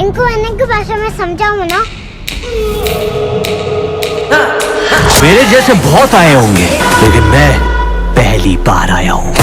उनको अन्य की भाषा में समझाऊं ना। मेरे जैसे बहुत आए होंगे, लेकिन मैं पहली बार आया हूँ।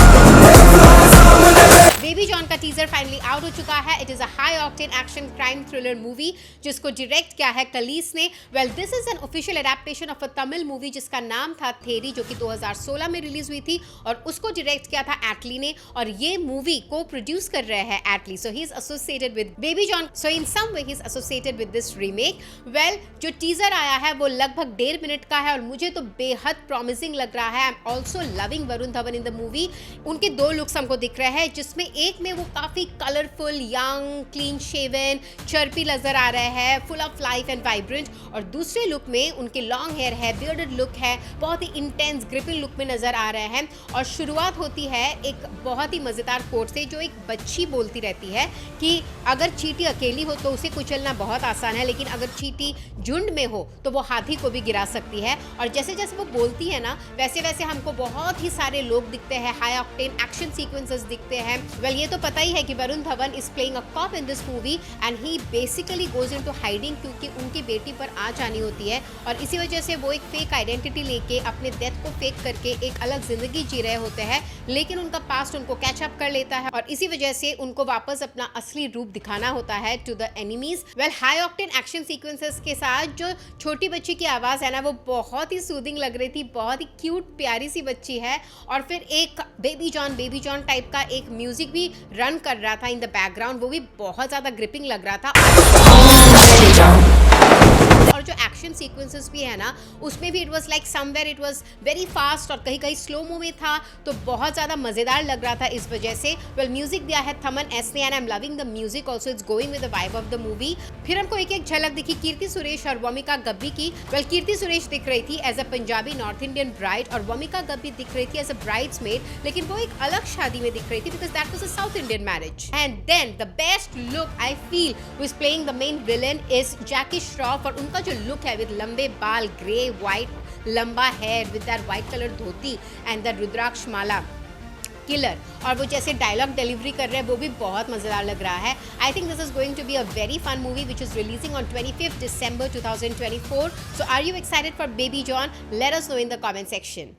बेबी जॉन का टीजर फाइनली आउट हो चुका है। It is a high octane action crime thriller movie जिसको डायरेक्ट किया है कलीस ने। Well this is an official adaptation of a Tamil movie जिसका नाम था थेरी, जो कि 2016 में रिलीज हुई थी और उसको डायरेक्ट किया था एटली ने, और ये मूवी को प्रोड्यूस कर रहे हैं Atlee. So he is associated with baby John, so in some way he is associated with this remake. Well जो टीजर आया है वो लगभग 1.5 मिनट का है और मुझे तो बेहद प्रॉमिसिंग लग रहा है। I am also loving Varun Dhawan in the movie. उनके 2 लुक्स हमको दिख रहे हैं, जिसमें एक में वो काफी colourful, young, clean shaven, chirpy नजर आ रहे हैं, full of life and vibrant, और दूसरे लुक में उनके लॉन्ग हेयर है, बियर्डेड लुक है, बहुत ही इंटेंस ग्रिपिंग लुक में नजर आ रहे हैं। और शुरुआत होती है एक बहुत ही मजेदार कोट से, जो एक बच्ची बोलती रहती है कि अगर चींटी अकेली हो तो उसे कुचलना बहुत आसान है, लेकिन अगर चींटी झुंड में हो तो वो हाथी को भी गिरा सकती है। और जैसे जैसे वो बोलती है ना, वैसे वैसे हमको बहुत ही सारे लोग दिखते हैं, हाई ऑक्टेन एक्शन सीक्वेंसेस दिखते हैं। वेल ये तो पता ही है कि Varun Dhawan is playing a cop in this movie and he basically goes into hiding, क्योंकि उनकी बेटी पर आँच आनी होती है और इसी वजह से वो एक फेक आइडेंटिटी लेके अपने डेथ को फेक करके एक अलग जिंदगी जी रहे होते हैं, लेकिन उनका पास्ट उनको कैचअप कर लेता है और इसी वजह से उनको वापस अपना असली रूप दिखाना होता है to the enemies. Well high octane action sequences के साथ जो छोटी बच्ची की आवाज है ना, वो बहुत ही सूदिंग लग रही थी, बहुत ही क्यूट प्यारी सी बच्ची है। और फिर एक बेबी जॉन टाइप का एक म्यूजिक भी रन कर रहा था इन द बैकग्राउंड, वो भी बहुत ज्यादा ग्रिपिंग लग रहा था। और जो एक्शन सीक्वेंसेस भी है ना, उसमें भी it was like somewhere it was very fast और कहीं कहीं स्लो मो में था, तो बहुत ज़्यादा मज़ेदार लग रहा था इस वजह से। वेल म्यूजिक दिया है थमन एस ने and I am loving the music also, it's going with the vibe of the movie. फिर हमको एक झलक दिखी कीर्ति सुरेश और वमिका गब्बी की। वेल कीर्ति सुरेश दिख रही थी as a Punjabi north Indian bride और वमिका गब्बी दिख रही थी एज अ ब्राइड्समेड, लेकिन वो एक अलग शादी में दिख रही थी because that was a South Indian marriage. And then the best look I feel who is playing the main villain is Jackie Shroff, और उनका जो लुक है विद लंबे बाल, ग्रे वाइट लंबा hair with that white colour dhoti and that rudraksha mala killer, और वो जैसे डायलॉग डिलीवरी कर रहे हैं वो भी बहुत मजेदार लग रहा है। I think this is going to be a very fun movie which is releasing on 25 December 2024. So are you excited for Baby John? Let us know in the comment section.